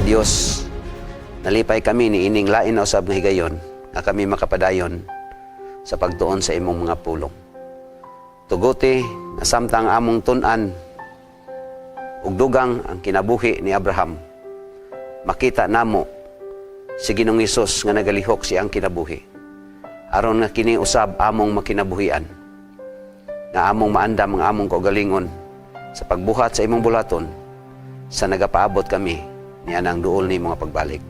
Dios, nalipay kami ni ining lain na usab nga higayon nga kami makapadayon sa pagtuon sa imong mga pulong. Tuguti nga samtang among tun-an ug dugang ang kinabuhi ni Abraham, makita namo si Ginoong Hesus nga nagalihok siyang kinabuhi. Aron nga kini usab among makinabuhian, nga among maandam ang among kaugalingon sa pagbuhat sa imong bulaton sa nagapaabot kami ni anang duol ni mga pagbalik.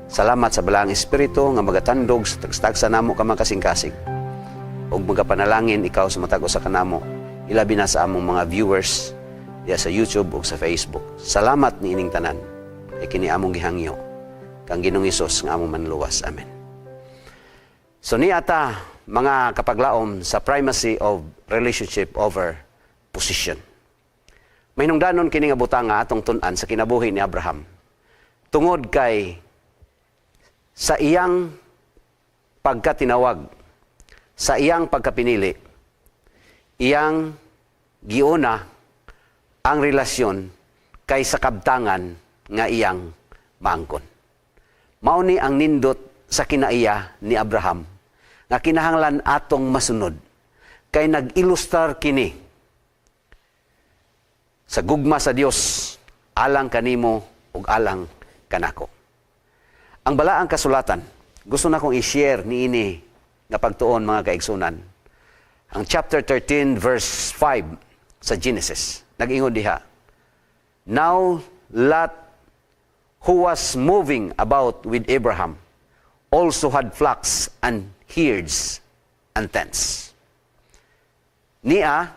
Salamat sa balaang Espiritu nga magatandog sa tagstagsa namo ka makasing-kasing ug magapanalangin ikaw sa matag usa kanamo, ilabi na sa among mga viewers diya sa YouTube ug sa Facebook. Salamat ni ining tanan kay kini among gihangyo kang Ginoong Hesus nga among manluwas. Amen. So niata mga kapaglaom sa primacy of relationship over position. May hinungdanon kini nga butang nga atong tun-an sa kinabuhi ni Abraham. Tungod kay sa iyang pagkatinawag, sa iyang pagkapinili, iyang giuna ang relasyon kay sa kabtangan nga iyang maangkon. Mao ni ang nindot sa kinaiya ni Abraham nga kinahanglan atong masunod kay nag-ilustrar kini sa gugma sa Dios alang kanimo ug alang kanako. Ang balaang kasulatan, gusto na kong i-share niini nga pagtuon mga kaigsunan. Ang chapter 13 verse 5 sa Genesis. Nag-ingon diha, "Now Lot, who was moving about with Abraham, also had flocks and herds and tents." Niya,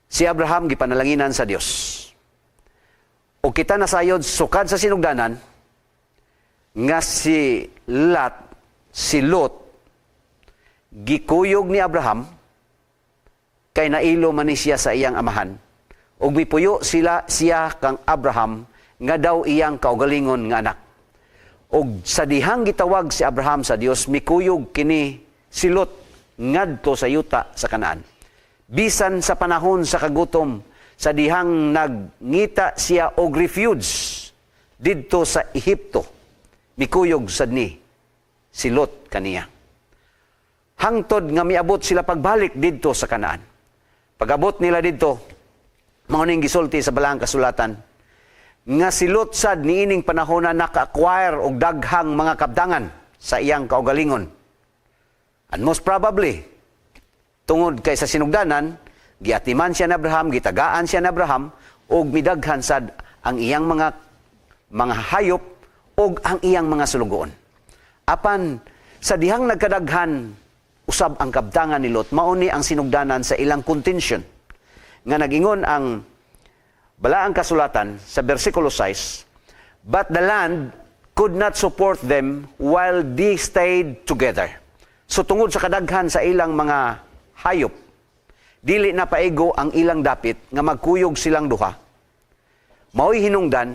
si Abraham gipanalanginan sa Dios. O kita nasayod sukad sa sinugdanan nga si Lot, gikuyog ni Abraham kay nailo man ni siya sa iyang amahan. Ug mipuyo siya kang Abraham nga daw iyang kaugalingon nga anak. Og sa dihang gitawag si Abraham sa Dios, mikuyog kini si Lot ngadto sa yuta sa Kanaan. Bisan sa panahon sa kagutom, sa dihang nagngita siya og refuge didto sa Ehipto, mikuyog sad ni si Lot kaniya. Hangtod nga miabot sila pagbalik didto sa Kanaan. Pag-abot nila didto, mao ning gisulti sa balaang kasulatan nga si Lot sad niining panahon na naka-acquire og daghang mga kabdangan sa iyang kaugalingon. And most probably, tungod kay sa sinugdanan, giatiman siya ni Abraham, gitagaan siya ni Abraham, og midaghan sad ang iyang mga hayop og ang iyang mga sulugoon. Apan sa dihang nagkadaghan usab ang kabdangan ni Lot, mao ni ang sinugdanan sa ilang contention nga nagingon ang balaang kasulatan sa versikulo 6, "But the land could not support them while they stayed together." So tungod sa kadaghan sa ilang mga hayop, dili na paigo ang ilang dapit nga magkuyog silang duha. Mao'y hinungdan,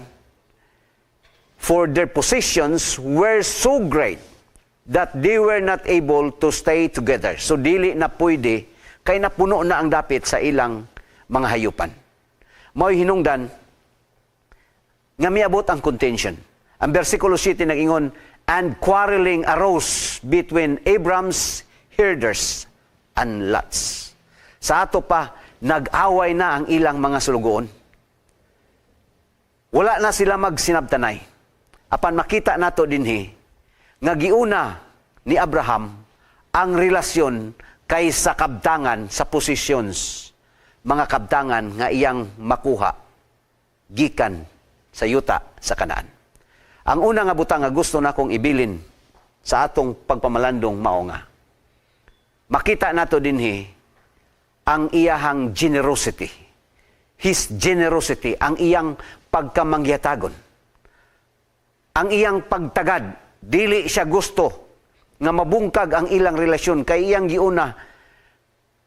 for their possessions were so great that they were not able to stay together. So dili na pwede kay napuno na ang dapit sa ilang mga hayupan. Mao'y hinungdan nga miabot ang contention. Ang versikulo 7 nag-ingon, "And quarreling arose between Abram's herders and Lot's." Sa ato pa, nag-away na ang ilang mga sulugoon. Wala na sila magsinabtanay. Apan makita nato dinhi nga giuna ni Abraham ang relasyon kay sa kabtangan sa positions, mga kabtangan nga iyang makuha gikan sa yuta sa Kanaan. Ang una nga butang nga gusto na kong ibilin sa atong pagpamalandong mao nga, makita nato dinhi ang iyahang generosity. His generosity, ang iyang pagkamangyatagon. Ang iyang pagtagad, dili siya gusto nga mabungkag ang ilang relasyon kay iyang giuna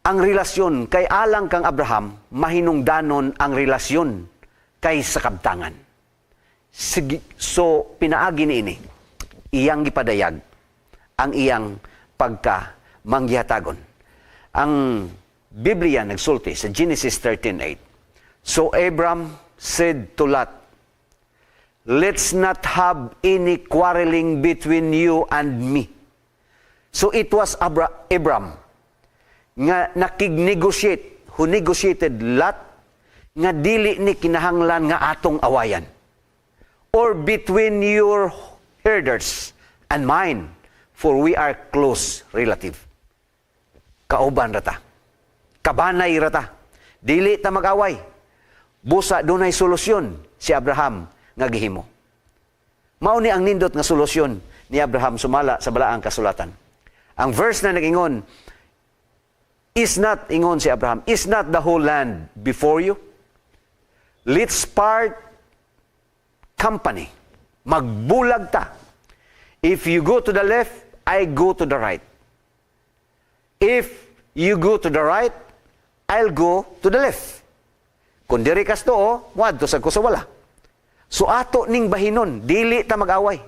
ang relasyon kay alang kang Abraham, mahinungdanon ang relasyon kay sa kabtangan. So pinaagi niini, iyang gipadayag ang iyang pagkamangyatagon. Ang Biblia nagsulti sa Genesis 13:8. "So Abram said to Lot, let's not have any quarreling between you and me. So it was Abram nga nakig-negotiate, who negotiated Lot, nga dili ni kinahanglan nga atong awayan. Or between your herders and mine, for we are close relative. Kauban rata. Kabanay rata. Dili ta mag-away. Busa dunay solusyon si Abraham nga gihimo. Mao ni ang nindot nga solusyon ni Abraham sumala sa balaang kasulatan. Ang verse na nag-ingon, ingon si Abraham, is not the whole land before you? Let's part company. Magbulag ta. If you go to the left, I go to the right. If you go to the right, I'll go to the left. Kung diri kas to, wadto sa kusawala. So ato ning bahinon, dili ta mag-away.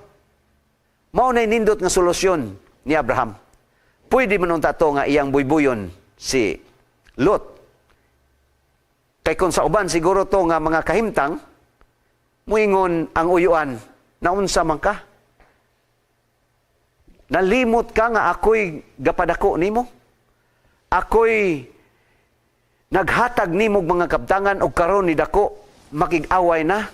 Mao nay nindot nga solusyon ni Abraham. Pwede man unta to nga iyang buybuyon si Lot. Kay kung sa uban siguro to nga mga kahimtang, muingon ang uyuan, naunsa man ka? Nalimot ka nga ako'y gapadako nimo? Ako'y naghatag nimo mga kabtangan o karon ni dako makig-away na?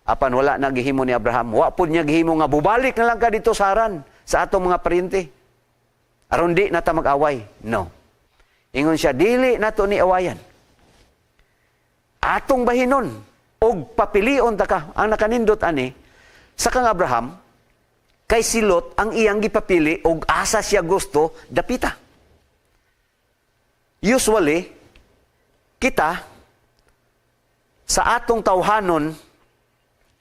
Apan wala na gihimo ni Abraham. Wa pud niya gihimo nga bubalik na lang ka dito sa aran sa atong mga paryente. Aron di na ta mag-away. No. Ingon siya, dili nato ni awayan. Atong bahinon og papilion ta ka. Ang nakanindot ani sa kang Abraham kay si Lot ang iyang gipapili og asa siya gusto dapita. Usually kita sa atong tawhanon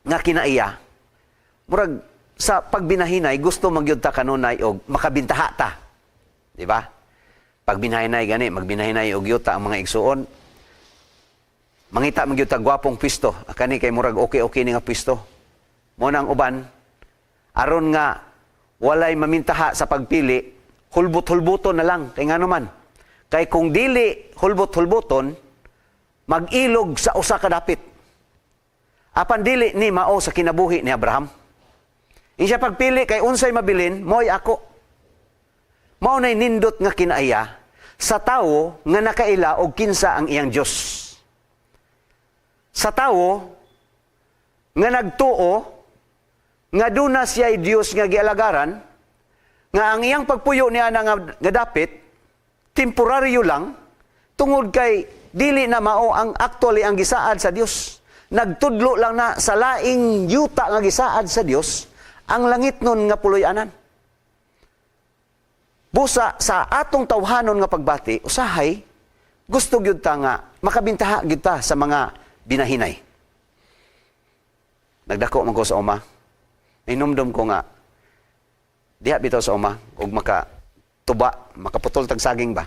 nga kinaiya murag sa pagbinahinay gusto magyud ta kanunay og makabintaha ta. Di ba? Pag binahinay gani, magbinahinay og yuta ang mga igsuon. Mangita magyud ta gwapong pisto. Kani kay murag okay ni nga pisto. Mo nang uban aron nga walay mamintaha sa pagpili, hulbot-hulbuton na lang kay ngano man. Kay kung dili hulbot-hulbuton, mag-ilog sa usa ka dapit. Apan dili ni mao sa kinabuhi ni Abraham. Insya pagpili kay unsay mabilin, mo'y ako. Mao nay nindot nga kinaiya sa tawo nga nakaila og kinsa ang iyang Dios. Sa tawo nga nagtuo nga duna siya Dios nga gialagaran, nga ang iyang pagpuyo niya nga dapit temporaryo lang tungod kay dili na mao ang actually ang gisaad sa Dios. Nagtudlo lang na sa laing yuta nga gisaad sa Dios ang langit nun nga puloy-anan. Busa sa atong tawhanon nga pagbati, usahay gusto gyud ta nga makabintaha gyud ta sa mga binahinay. Nagdako man ko sa uma. Inumdum ko nga diha bitaw sa uma ug makaputol tag saging ba?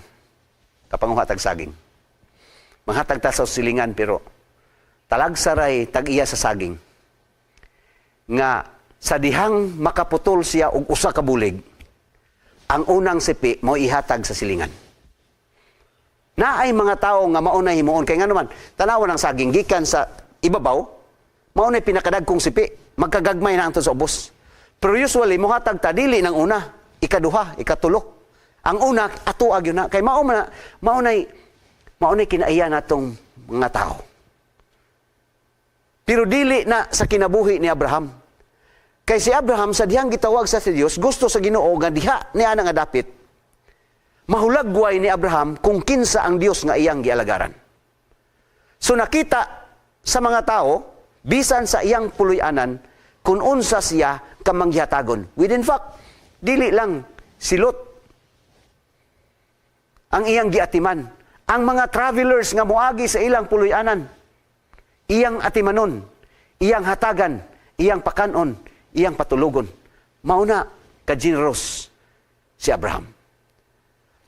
Kapanguha tag saging. Manghatag ta sa silingan pero talagsaray tag-iya sa saging. Nga sa dihang makaputol siya og usa ka bulig, ang unang sipi mo ihatag sa silingan. Naay mga tao nga maunay himuon kay ngano man, tanawan ang saging gikan sa ibabaw, maunay pinakadagkong sipi, magkagagmay na ang sa ubos. Pero usually mohatag ta dili nang una, ikaduha, ikatulo. Ang una atuag yun na kay maunay kinaiya natong mga tao. Pero dili na sa kinabuhi ni Abraham. Kay si Abraham sa dihang gitawag sa Dios, gusto sa Ginoo nga diha niya nga dapit. Mahulagway ni Abraham kung kinsa ang Dios nga iyang gialagaran. So nakita sa mga tao, bisan sa iyang puloy-anan, kung unsa siya kamanghihatagon. Within fact, dili lang si Lot ang iyang giatiman. Ang mga travelers nga moagi sa ilang puloy-anan, iyang atimanon, iyang hatagan, iyang pakanon, iyang patulugon. Mauna ka-generous si Abraham.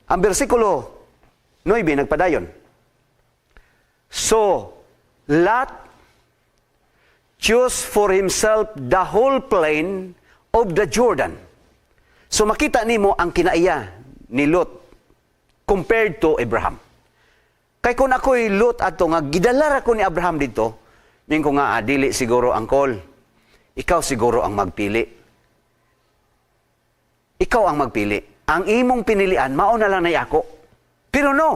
Ang versikulo 9 nagpadayon. So, Lot chose for himself the whole plain of the Jordan. So makita nimo ang kinaiya ni Lot compared to Abraham. Kay kung ako'y Lot ato nga gidalara ko ni Abraham dito, Ning ko nga, dili siguro ang call. Ikaw siguro ang magpili. Ikaw ang magpili. Ang imong pinilian, mao na lang na ako. Pero no,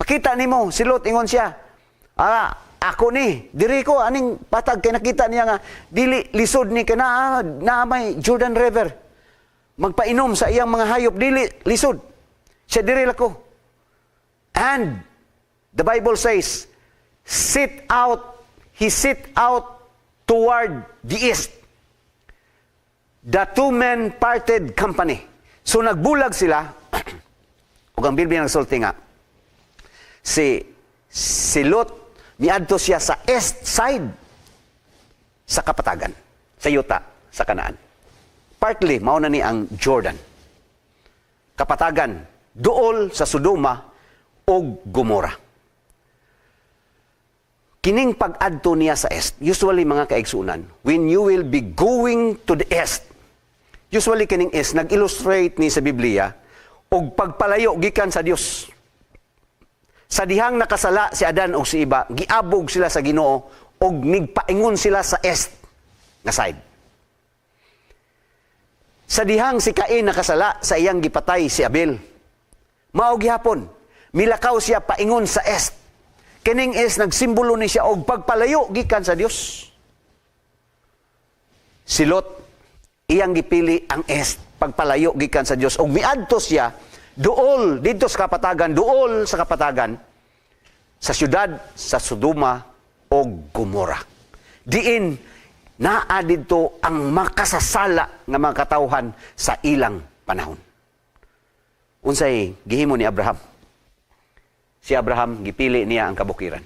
pakita nimo, si Lot ingon siya, ako ni, diri ko, aning patag, kay nakita niya nga, dili lisod ni ka na may Jordan River. Magpainom sa iyang mga hayop, dili lisod. Siya diri lako. And, the Bible says, he sit out toward the east. The two men parted company. So nagbulag sila, ug ang Biblia nagsulti nga, si Lot, niadto siya sa east side sa kapatagan, sa yuta, sa Kanaan. Partly, mauna ni ang Jordan. Kapatagan, duol sa Sodoma o Gomora. Kining pag-adto niya sa east, usually mga kaigsunan, when you will be going to the east, usually kining east, nag-illustrate ni sa Biblia, og pagpalayo gikan sa Dios. Sa dihang nakasala si Adan o si Iba, giabog sila sa Ginoo og nigpaingon sila sa east na side. Sa dihang si Cain nakasala sa iyang gipatay si Abel, mao gihapon, milakaw siya paingon sa east. Kining east nagsimbolo ni siya og pagpalayo gikan sa Dios. Si Lot, iyang gipili ang east, pagpalayo gikan sa Dios og miadto siya duol dito sa kapatagan, duol sa kapatagan sa syudad sa Sodoma o Gomora. Diin naa dito ang makasasala nga mga katawhan sa ilang panahon. Unsay gihimo ni Abraham? Si Abraham gipili niya ang kabukiran.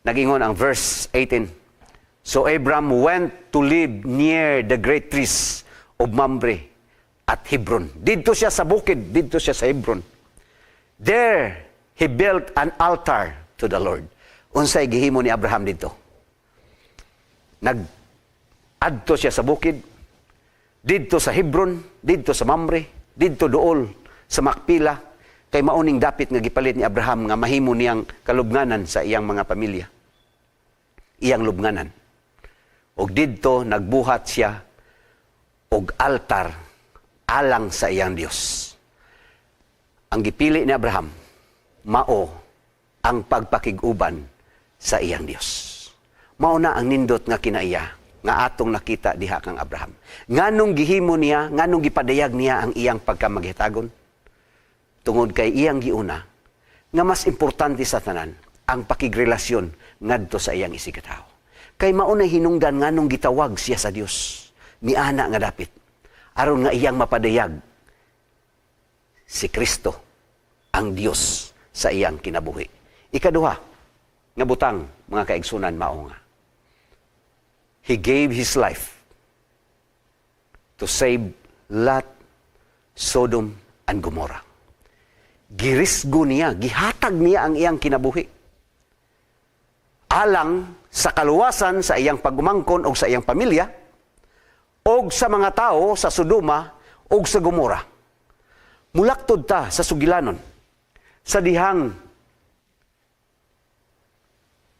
Nagingon ang verse 18. So Abraham went to live near the great trees of Mamre at Hebron. Dito siya sa bukid, dito siya sa Hebron. There, he built an altar to the Lord. Unsay gihimo ni Abraham dito? Nag-adto siya sa bukid, dito sa Hebron, dito sa Mamre, dito dool sa Makpila, kay mauning dapit nga gipalit ni Abraham nga mahimo niyang kalubnganan sa iyang mga pamilya. Iyang lubnganan. Og dito nagbuhat siya og altar alang sa iyang Dios. Ang gipili ni Abraham, mao ang pagpakiguban sa iyang Dios. Mao na ang nindot nga kinaiya, nga atong nakita diha kang Abraham. Nganong gihimo niya, nganong gipadayag niya ang iyang pagkamaghitagon? Tungod kay iyang giuna, nga mas importante sa tanan, ang pakigrelasyon ngadto sa iyang isigataw. Kay maunay hinungdan nganong gitawag siya sa Dios, ni ana nga dapit, aron nga iyang mapadayag si Kristo ang Dios sa iyang kinabuhi. Ikaduha nga butang, mga kaigsunan, mao nga, He gave His life to save Lot, Sodom, and Gomorrah. Girisgo niya, gihatag niya ang iyang kinabuhi alang sa kaluwasan sa iyang pagumangkon o sa iyang pamilya og sa mga tao sa Sodoma og sa Gomorrah. Mulaktod ta sa sugilanon, sa dihang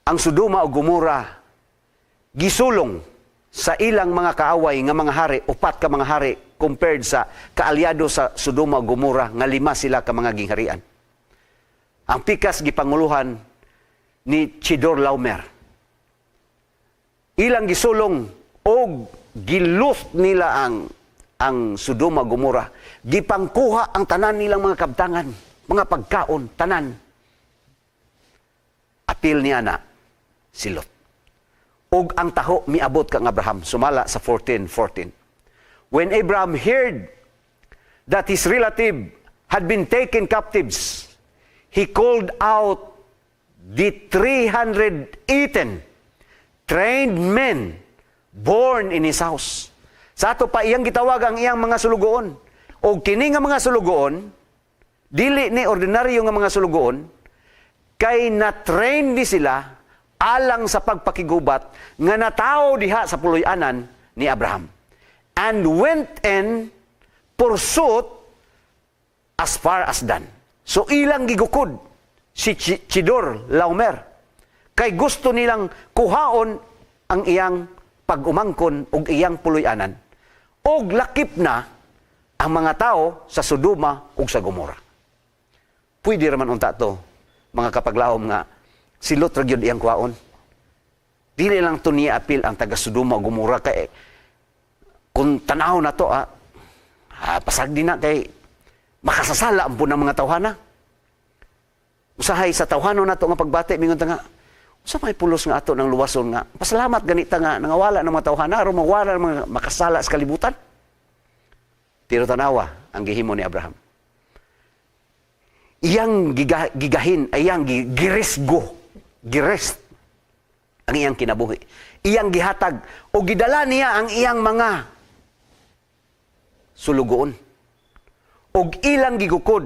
ang Sodoma o Gomorrah gisulong sa ilang mga kaaway nga mga hari, upat ka mga hari, compared sa kaalyado sa Sodoma o Gomorrah nga 5 sila ka mga gingharian. Ang pikas gipanguluhan ni Chedorlaomer. Ilang gisulong og giluft nila ang Sodoma o Gomorrah. Gipangkuha ang tanan nilang mga kabtangan, mga pagkaon, tanan. Apil niya na si Lot. Og ang taho miabot kang Abraham, sumala sa 14:14. When Abraham heard that his relative had been taken captives, he called out the 318 trained men born in his house. Sa ato pa iyang gitawag ang iyang mga sulugoon. O kini nga mga sulugoon, dili ni ordinaryo nga mga sulugoon, kay na-train di sila alang sa pagpakigubat nga natao diha sa puloy-anan ni Abraham. And went in pursuit as far as Dan. So ilang gigukod si Chedorlaomer Kay gusto nilang kuhaon ang iyang pag-umangkon ug iyang puloy-anan. Og lakip na ang mga tao sa Sodoma ug sa Gomora. Pwede raman unta to, mga kapaglahom nga, si Lot ra gyud iyang kuhaon. Dili lang to niya apil ang taga Sodoma ug Gomora kay kung tanaw na to, pasagdi na kay makasasala ang po ng mga tawhana. Usahay sa tawhano na to nga pagbati, mingon ta nga, usa may pulos nga ato ng luwason nga, pasalamat ganita nga, nangawala ng mga tawhana, aron mawala ng mga makasala sa kalibutan. Tiro tanawa ang gihimo ni Abraham. Iyang gigahin, iyang girest ang iyang kinabuhi. Iyang gihatag, o gidala niya ang iyang mga sulugoon. Og ilang gigukod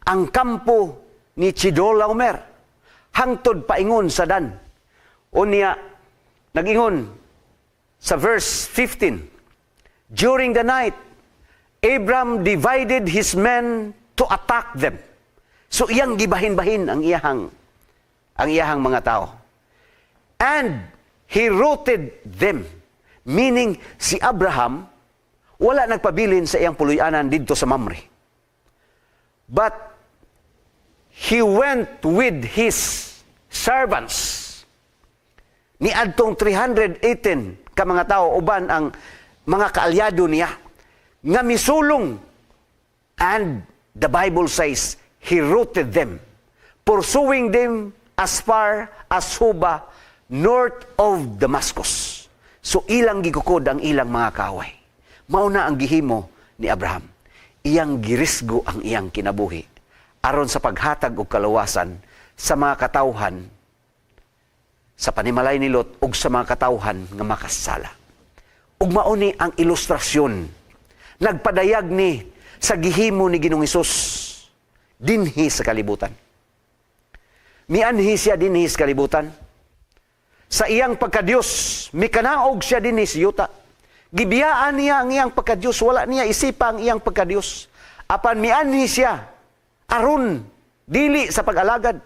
ang kampo ni Chedorlaomer hangtod paingon sa Dan. Unya nagingon sa verse 15, during the night Abram divided his men to attack them. So iyang gibahin-bahin ang iyahang mga tao. And he routed them, meaning si Abraham wala nagpabilin sa iyang puloy-anan didto sa Mamre. But he went with his servants. Niadtong 318 ka mga tao uban ang mga kaalyado niya nga misulong. And the Bible says he routed them, pursuing them as far as Hoba, north of Damascus. So ilang gikukod ang ilang mga kaaway. Mauna ang gihimo ni Abraham. Iyang girisgo ang iyang kinabuhi aron sa paghatag og kaluwasan sa mga katawhan sa panimalay ni Lot ug sa mga katawhan nga makasala. Ug mauni ang ilustrasyon nagpadayag ni sa gihimo ni Ginoong Hesus dinhi sa kalibutan. Mianhi siya dinhi sa kalibutan. Sa iyang pagka-Dios, mikanaog siya dinhi sa yuta. Gibiyaan niya ang iyang pagka-Diyos. Wala niya isipa ang iyang pagka-Diyos. Apan mianhi siya, aron, dili sa pag-alagad.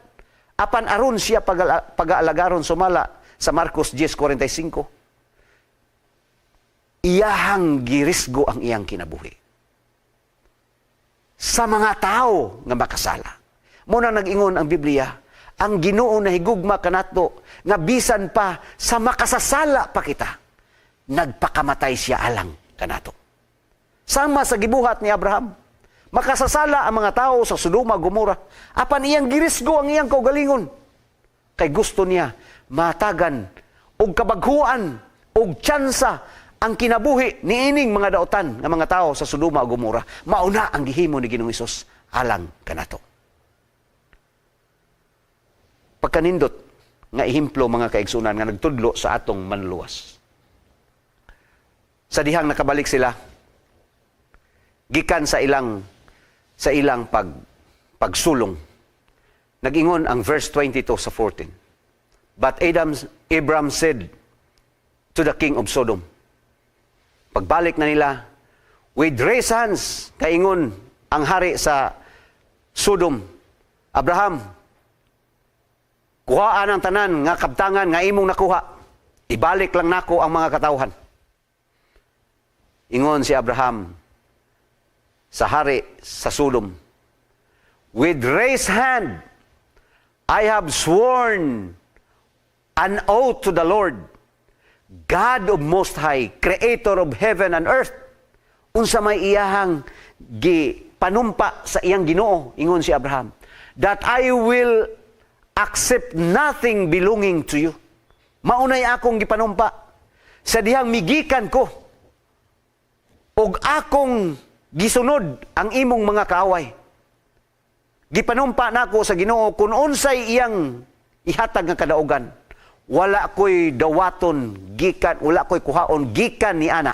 Apan aron siya pag-aalagaron sumala sa Marcos 10:45. Iyahang girisgo ang iyang kinabuhi. Sa mga tao nga makasala. Muna nag-ingon ang Biblia, ang Ginoo na higugma kanato, nga bisan pa sa makasasala pa kita, nagpakamatay siya alang kanato. Sama sa gibuhat ni Abraham, makasasala ang mga tao sa Sodoma, Gomora, apan iyang girisgo ang iyang kaugalingon. Kay gusto niya matagan og kabaghuan og tsansa ang kinabuhi niining mga daotan nga mga tao sa Sodoma ug Gomora. Mauna ang gihimo ni Ginoong Hesus alang kanato. Pagkanindot nga ihimplo mga kaigsunan nga nagtudlo sa atong manluwas. Sa dihang nakabalik sila gikan sa ilang pagsulong. Nag-ingon ang verse 22 sa 14. But Abram said to the king of Sodom, pagbalik na nila, with raised hands, kaingon ang hari sa Sodom, Abraham, kuhaan ang tanan nga kabtangan nga imong nakuha. Ibalik lang nako ang mga katawhan. Ingon si Abraham sa hari sa Sodom, with raised hand, I have sworn an oath to the Lord, God of Most High, Creator of heaven and earth. Unsa may iyahang panumpa sa iyang Ginoo, ingon si Abraham, that I will accept nothing belonging to you. Maunay akong gipanumpa sa dihang migikan ko og akong gisunod ang imong mga kaaway. Gipanumpa nako sa Ginoo kung unsay iyang ihatag nga kadaugan. Wala ko'y dawaton gikan, wala ko'y kuhaon gikan ni ana.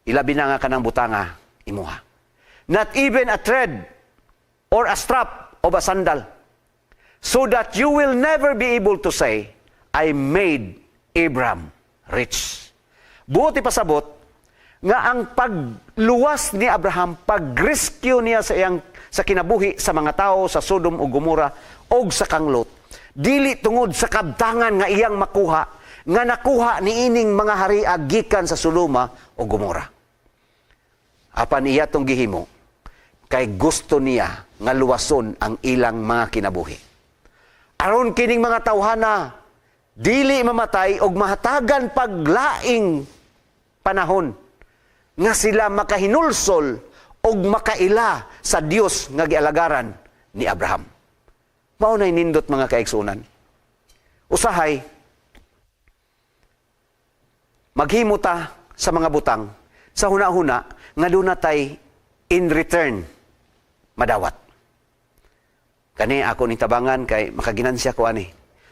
Ilabi na nga kanang butanga imuha. Not even a thread or a strap of a sandal, so that you will never be able to say, I made Abram rich. Buti pasabot nga ang pagluwas ni Abraham, pag-rescue niya sa kinabuhi sa mga tao sa Sodom o Gomora o sa kang Lot, Dili tungod sa kabtangan nga iyang makuha, nga nakuha ni ining mga haria gikan sa Sodoma o Gomora. Apan iya tong gihimo, kay gusto niya nga luwason ang ilang mga kinabuhi. Aron kining mga tawhana, dili mamatay og mahatagan paglaing panahon nga sila makahinulsol og makaila sa Dios nga gialagaran ni Abraham. Maunay nindot mga kaigsunan. Usahay, maghimo ta sa mga butang sa huna-huna nga dunatay in return madawat. Kani ako ni tabangan kay makaginansya ko ani.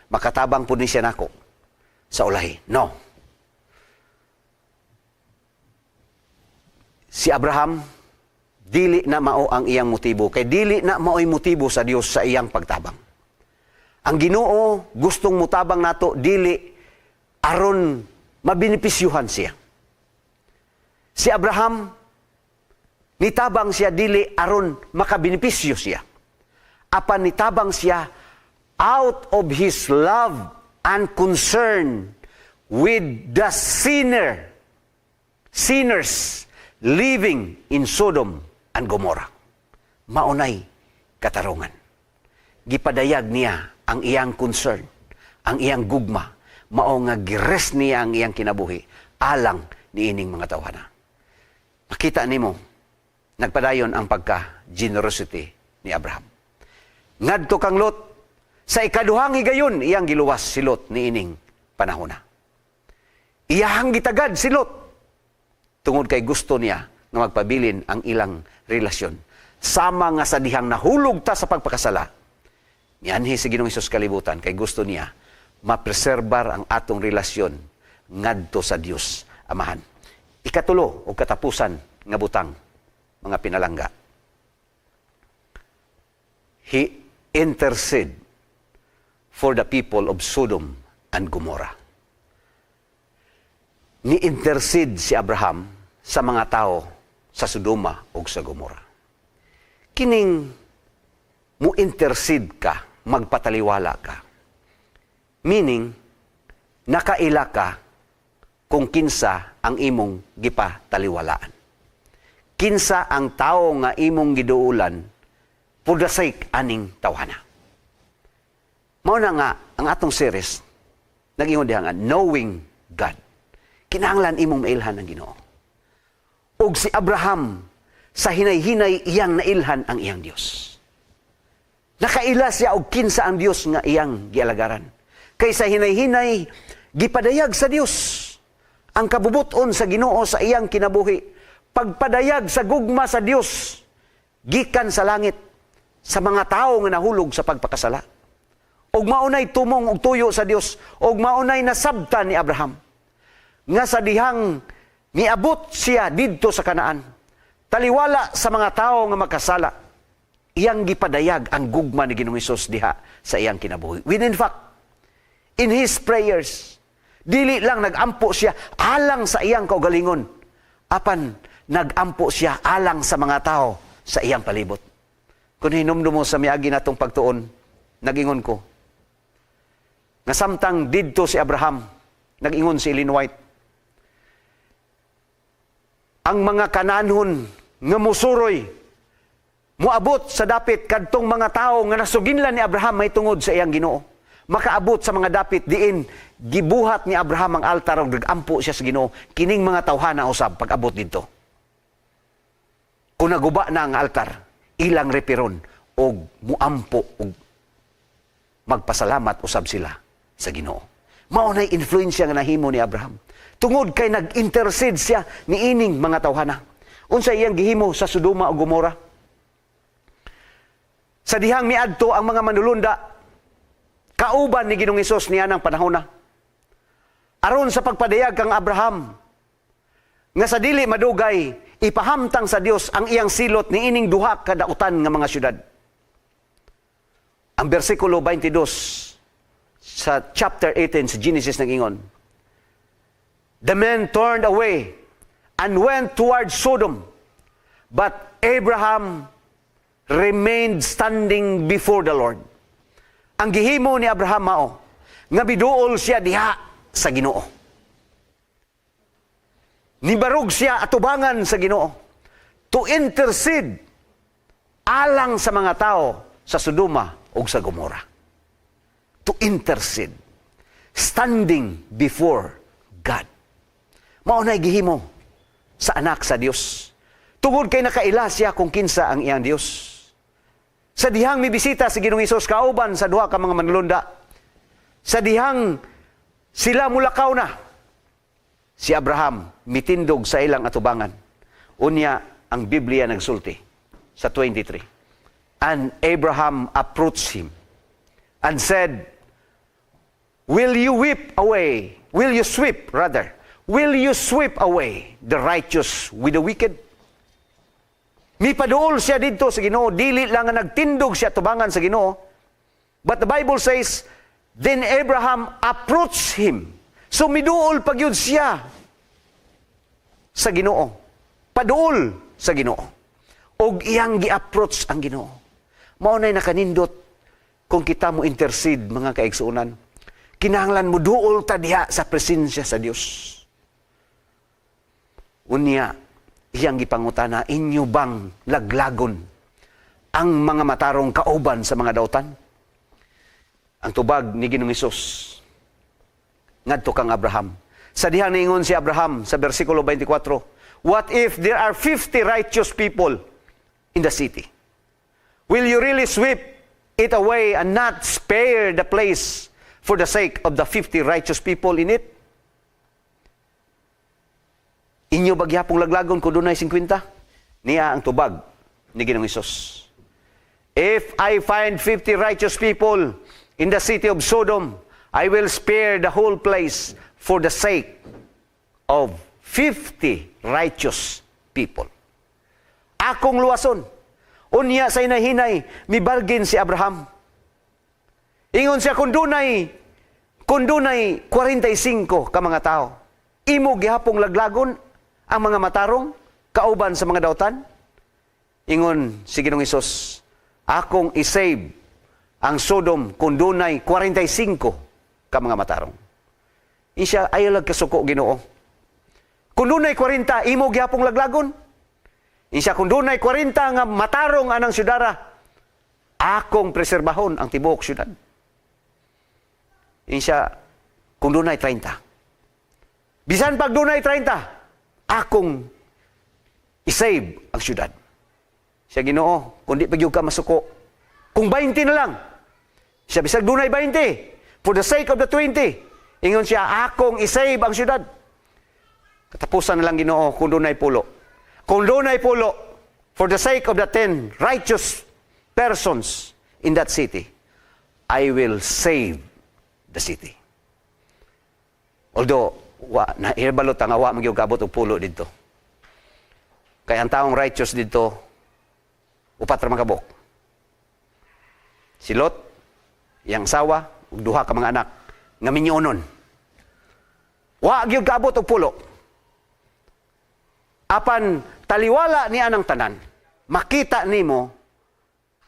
Makatabang pud ni siya nako sa ulahi. No. Si Abraham dili na mao ang iyang motibo kay dili na mao'y motibo sa Dios sa iyang pagtabang. Ang Ginoo gustong mutabang nato dili aron mabinipisyuhan siya. Si Abraham nitabang siya dili aron makabinipisyo siya. Apan nitabang siya out of his love and concern with the sinners living in Sodom and Gomorrah. Maunay katarungan. Gipadayag niya ang iyang concern, ang iyang gugma, mao nga gires niya ang iyang kinabuhi alang niining mga tawhana. Makita nimo nagpadayon ang pagka-generosity ni Abraham. Ngadto kang Lot, sa ikaduhang higayon, iyang giluwas si Lot niining panahona. Iyahang gitagad si Lot, tungod kay gusto niya nga magpabilin ang ilang relasyon. Sama nga sa dihang nahulog ta sa pagpakasala, niyanhi si Ginoong Hesus kalibutan, kay gusto niya mapreserbar ang atong relasyon ngadto sa Dios Amahan. Ikatulo o katapusan nga butang, mga pinalangga. He intercede for the people of Sodom and Gomorrah. Ni-intercede si Abraham sa mga tao sa Sodoma o sa Gomorrah. Kining mo-intercede ka, magpataliwala ka. Meaning, nakaila ka kung kinsa ang imong gipataliwalaan. Kinsa ang tao nga imong giduulan for the sake aning tawhana. Mao na nga ang atong series nag-ingon diha nga knowing God. Kinahanglan imong mailhan ang Ginoo. Og si Abraham sa hinay-hinay iyang nailhan ang iyang Dios. Nakaila siya og kinsa ang Dios nga iyang gialagaran. Kay sa hinay-hinay gipadayag sa Dios ang kabubuton sa Ginoo sa iyang kinabuhi. Pagpadayag sa gugma sa Dios gikan sa langit sa mga tao nga nahulog sa pagpakasala. Og maunay tumong og tuyo sa Dios, og maunay nasabtan ni Abraham nga sa dihang miabot siya didto sa Kanaan, taliwala sa mga tao nga makasala, iyang gipadayag ang gugma ni Ginoong Hesus diha sa iyang kinabuhi. When in fact, in his prayers, dili lang nagampo siya alang sa iyang kaugalingon, apan nagampo siya alang sa mga tao sa iyang palibot. Kung hinumdum mo sa miagi natong pagtuon, nagingon ko, nga samtang didto si Abraham, nagingon si Ellen White, ang mga kananhon nga musuroy, muabot sa dapit kadtong mga tao nga nasuginlan ni Abraham may tungod sa iyang Ginoo. Makaabot sa mga dapit diin, gibuhat ni Abraham ang altar og nagampo siya sa Ginoo. Kining mga tawhana usab pag-abot dito. Kung naguba na ang altar, ilang repiron og muampo og magpasalamat usab sila sa Ginoo. Mao nay influensya nga nahimo ni Abraham. Tungod kay nag-intercede siya ni ining mga tawhana. Unsa iyang gihimo sa Sodoma o Gomora? Sa dihang miadto ang mga manulunda, kauban ni Ginoong Hesus niya ng panahon na. Aron sa pagpadayag kang Abraham, nga sa dili madugay, ipahamtang sa Dios ang iyang silot ni ining duha kadautan nga mga syudad. Ang versikulo 22 sa chapter 18 sa Genesis nag-ingon, the men turned away and went toward Sodom, but Abraham remained standing before the Lord. Ang gihimo ni Abraham mao nga biduol siya diha sa Ginoo. Nibarog siya atubangan sa Ginoo to intercede alang sa mga tao sa Sodoma ug sa Gomora. To intercede, standing before God. Mao nay gihimo sa anak sa Dios. Tungod kay nakaila siya kung kinsa ang iyang Dios. Sa dihang mibisita si Ginoong Hesus kauban sa duha ka mga manlulunda. Sa dihang sila mulakaw na, si Abraham mitindog sa ilang atubangan. Unya ang Biblia nagsulti sa 23. And Abraham approached him and said, will you sweep away the righteous with the wicked? Mipaduol siya dito sa Ginoo, dili lang nga nagtindog siya tubangan sa Ginoo. But the Bible says, then Abraham approached him. So miduol pagyud siya sa Ginoo. Paduol sa Ginoo. Og iyang gi-approach ang Ginoo. Mao nay nakanindot kung kita mo intercede mga kaigsuonan. Kinahanglan mo duol ta diha sa presensya sa Dios. Unya iyang gipangutana, inyo bang laglagon ang mga matarong kauban sa mga dautan? Ang tubag ni Ginoong Hesus ngadto kang Abraham. Sa dihang niingon si Abraham sa bersikulo 24, what if there are 50 righteous people in the city? Will you really sweep it away and not spare the place for the sake of the 50 righteous people in it? Inyo bagyapong laglagon kung dunay 50? Niya ang tubag ni Ginoong Hesus. If I find 50 righteous people in the city of Sodom, I will spare the whole place for the sake of 50 righteous people. Akong luwason. Unya sa inahinay, mibargin si Abraham. Ingon siya, kung dunay 45 ka mga tao, imo gihapong laglagon ang mga matarong kauban sa mga dautan? Ingon si Ginoong Hesus, akong isave ang Sodom kung dunay 45 ka mga matarong. Isya ayalag kasuko Ginoo. Kung dunay 40 imo gihapong laglagon. Isya kung dunay 40 nga matarong anang syudara, akong preserbahon ang tibuok syudad. Isya kung dunay 30. Bisan pag dunay 30, akong isave ang syudad. Siya, Ginoo, kung di pagyug ka masuko, kung 20 na lang. Siya, bisag dunay 20, for the sake of the 20, ingon siya, akong isave ang syudad. Katapusan na lang, Ginoo, kung dunay pulo. Kung dunay pulo, for the sake of the 10 righteous persons in that city, I will save the city. Although, nahirbalot ang awa magyug kabot og pulo dito. Kaya ang taong righteous dito, upat ra makabok. Si Lot, iyang sawa, ug duha ka mga anak, nga minyonon. Wa gyud kabot og pulo. Apan taliwala ni anang tanan, makita nimo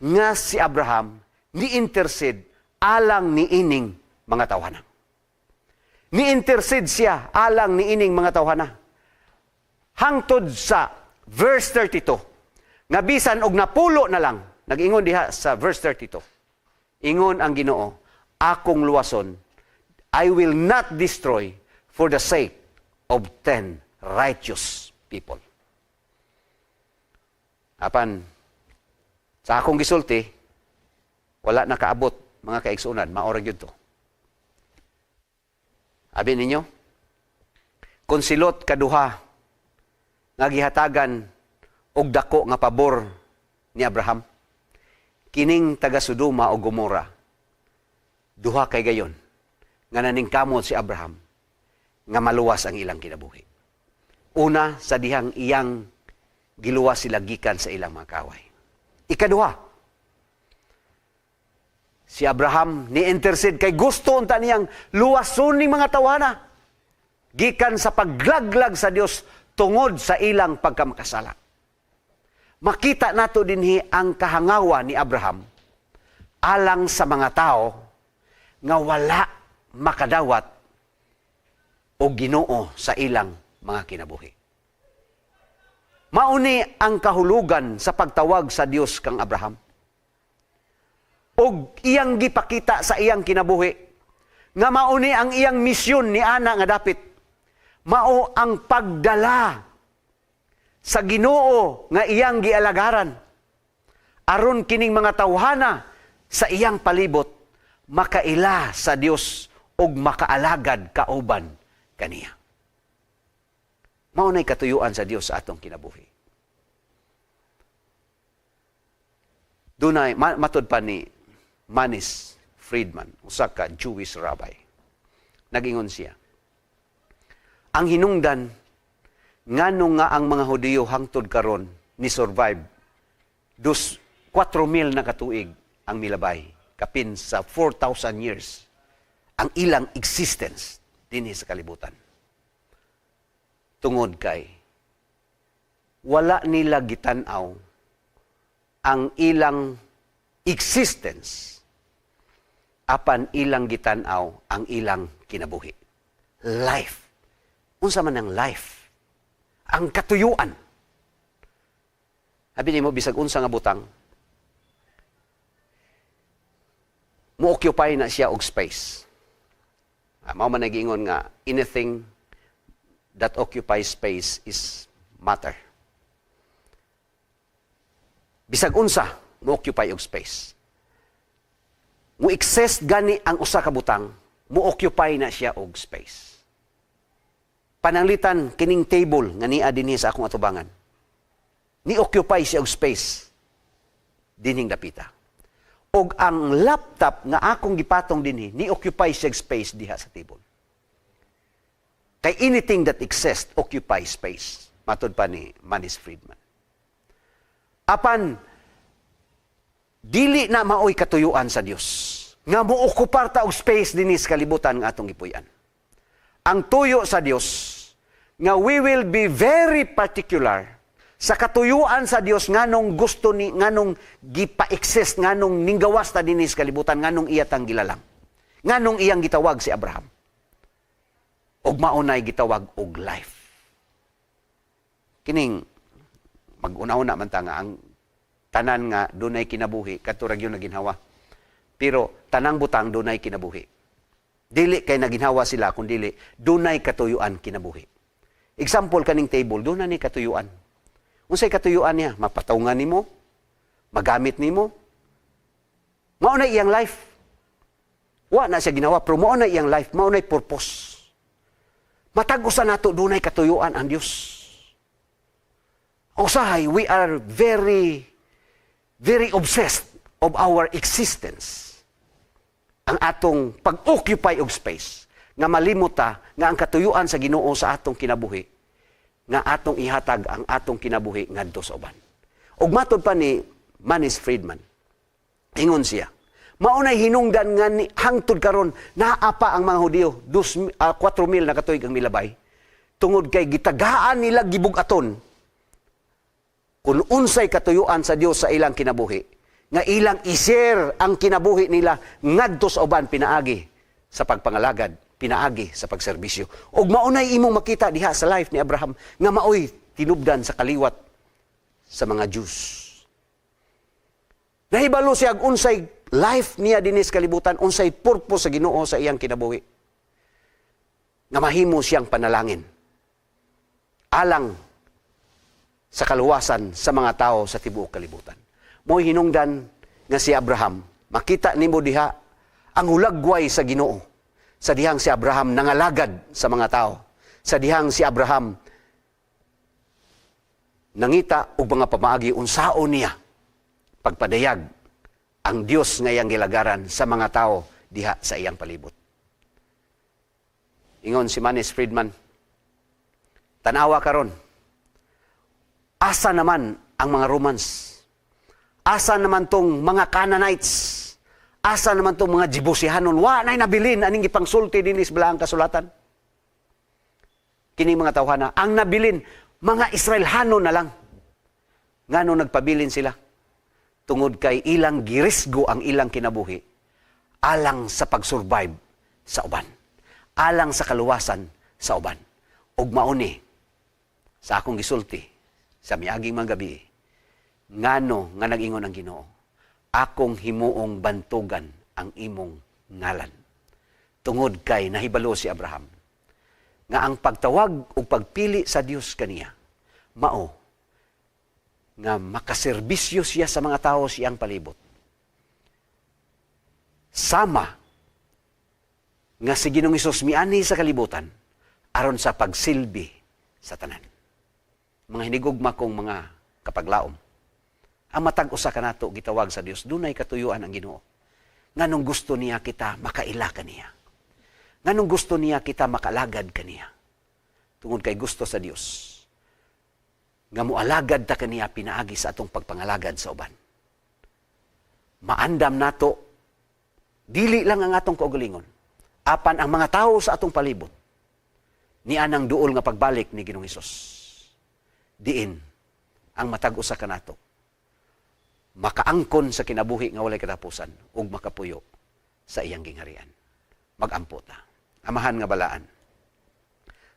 nga si Abraham ni-intercede alang ni ining mga tawhana. Ni-intercede siya alang ni ining mga tawhana. Hangtod sa verse 32, nga bisan og napulo na lang, nag-ingon diha sa verse 32, ingon ang Ginoo, akong luwason, I will not destroy for the sake of 10 righteous people. Apan, sa akong gisulti, wala nakaabot mga kaigsunan, maorag yun to. Abi ninyo, kung si Lot kaduha, nga gihatagan og dako nga pabor ni Abraham, kining taga Sodoma o Gomora, duha kay gayon, nga naningkamot si Abraham, nga maluwas ang ilang kinabuhi. Una, sa dihang iyang giluwas sila gikan sa ilang mga kaway. Ikaduha, si Abraham ni-intercede kay gusto unta niyang luwason ning mga tawana gikan sa paglaglag sa Dios tungod sa ilang pagkamakasala. Makita nato dinhi ang kahangawa ni Abraham alang sa mga tao nga wala makadawat o Ginoo sa ilang mga kinabuhi. Mauni ang kahulugan sa pagtawag sa Dios kang Abraham. Og iyang gipakita sa iyang kinabuhi nga mauni ang iyang misyon ni ana nga dapit mao ang pagdala sa Ginoo nga iyang gialagaran aron kining mga tawhana sa iyang palibot makaila sa Dios og makaalagad kauban kaniya. Mao nay katuyuan sa Dios sa atong kinabuhi. Dunay matud pa ni Manis Friedman, usa ka Jewish rabbi. Nagingon siya, ang hinungdan ngano nga ang mga Hudiyo hangtod karon ni survive 4,000 na katuig ang milabay kapin sa 4,000 years ang ilang existence dinhi sa kalibutan. Tungod kay wala nila gitan-aw ang ilang existence apan ilang gitan-aw ang ilang kinabuhi. Life. Unsa man ang life? Ang katuyuan. Habi nimo bisag unsa nga butang mo-occupy na siya og space. Mao man nagingon nga anything that occupies space is matter. Bisag unsa mo-occupy og space. Mo-exist gani ang usa ka butang, mo-occupy na siya og space. Pananglitan kining table nga niya dinhi sa akong atubangan. Ni-occupy siya og space dinhing dapita. Og ang laptop nga akong gipatong dinhi, ni-occupy siya og space diha sa table. Kay anything that exists occupies space. Matud pa ni Manis Friedman. Apan dili na maoy katuyuan sa Dios nga mo-okupar ta og space dinhi sa kalibutan nga atong gipuy-an. Ang tuyo sa Dios nga we will be very particular sa katuyuan sa Dios nganong gusto ni nganong gipa-exist nganong ninggawas ta dinhi sa kalibutan nganong iya tang gilalang. Nganong iyang gitawag si Abraham. Og maunay gitawag og life. Kining mag-una-una man ta nga ang tanan nga dunay kinabuhi katurag yung naginhawa. Pero tanang butang dunay kinabuhi. Dili kay naginhawa sila kun dili dunay katuyuan kinabuhi. Example kaning table dunay ni katuyuan. Unsay katuyuan niya? Mapatawngan nimo, magamit nimo. Mao na iyang life. Wa na siya ginawa pero mao na iyang life, mao na purpose. Matag-usa nato dunay katuyuan ang Dios. Usahay, we are very obsessed of our existence. Ang atong pag-occupy of space. Nga malimuta nga ang katuyuan sa Ginoo sa atong kinabuhi. Nga atong ihatag ang atong kinabuhi ngadto sa uban. Og matod pa ni Manis Friedman. Ingon siya. Maunay hinungdan nga ni hangtod karon naapa ang mga Hudiyo 4,000 na katuig ang milabay. Tungod kay gitagaan nila gibugaton kung unsay katuyuan sa Dios sa ilang kinabuhi, nga ilang i-share ang kinabuhi nila ngadto sa uban pinaagi sa pagpangalagad, pinaagi sa pagserbisyo. Og maunay imong makita diha sa life ni Abraham nga maoy tinubdan sa kaliwat sa mga Jews. Nahibalo siya unsay life niya dinis kalibutan, unsay purpose sa Ginoo sa iyang kinabuhi. Nga mahimo siyang panalangin. Alang sa kaluwasan sa mga tao sa tibuok kalibutan. Mo'y hinungdan nga si Abraham, makita nimo diha ang hulagway sa Ginoo. Sa dihang si Abraham nangalagad sa mga tao. Sa dihang si Abraham nangita og mga pamaagi unsaon niya pagpadayag ang Dios nga iyang gilagaran sa mga tao diha sa iyang palibot. Ingon si Manis Friedman, tanawa karon. Asa naman ang mga Romans? Asa naman tong mga Canaanites? Asa naman tong mga Jebusihanon? Wa na'y nabilin aning ipangsulti din sa balaang kasulatan. Kini mga tawhana, ang nabilin, mga Israelhano na lang. Ngano nagpabilin sila? tungod kay ilang girisgo ang ilang kinabuhi alang sa pag-survive sa uban, alang sa kaluwasan sa uban. Ug mauni sa akong gisulti sa miaging mga gabi, ngano nga nag-ingon ang Ginoo, akong himuong bantugan ang imong ngalan. Tungod kay nahibalo si Abraham nga ang pagtawag o pagpili sa Dios kaniya mao nga makaserbisyo siya sa mga tao siyang palibot. Sama nga si Ginoong Hesus miani sa kalibutan aron sa pagsilbi sa tanan. Mga hinigugma kong mga kapaglaom, ang matag usa kanato gitawag sa Dios, dunay katuyuan ang Ginoo. Nganong gusto niya kita makaila kaniya. Nganong gusto niya kita makalagad kaniya. Tungod kay gusto sa Dios nga mualagad ta kaniya pinaagi sa atong pagpangalagad sa uban. Maandam nato dili lang ang atong kaugalingon, apan ang mga tao sa atong palibot niya nang duol nga pagbalik ni Ginoong Hesus. Diin ang matag usa kanato makaangkon sa kinabuhi nga walay katapusan ug makapuyo sa iyang gingharian. Magampo ta. Amahan nga balaan.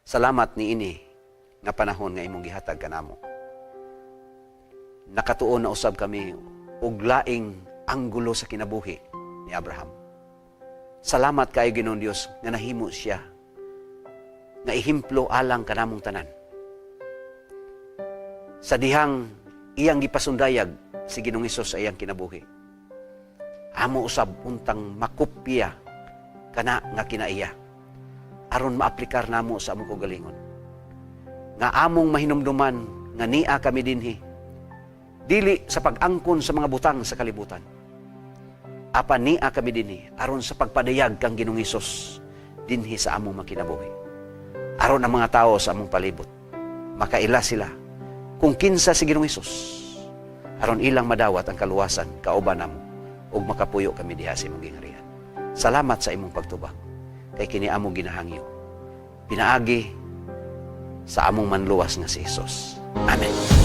Salamat ni ini nga panahon nga imong gihatag kanamo. Nakatuon na usab kami og laing anggulo sa kinabuhi ni Abraham. Salamat kay Ginoong Dios nga nahimo siya nga ihimplo alang kanamong tanan. Sa dihang iyang gipasundayag si Ginoong Hesus sa iyang kinabuhi, amo usab untang makopya kana nga kinaiya aron maaplikar namo sa among kaugalingon. Nga among mahinumduman nga nia kami dinhi dili sa pag-angkon sa mga butang sa kalibutan. Apan nia kami dinhi aron sa pagpadayag kang Ginoong Hesus dinhi sa among makinabuhi. Aron ang mga tao sa among palibot makaila sila kung kinsa si Ginoong Hesus, aron ilang madawat ang kaluwasan kauban namo ug makapuyo kami diha sa imong gingharian. Salamat sa imong pagtubag kay kini among ginahangyo pinaagi sa among manluwas nga si Hesus. Amen.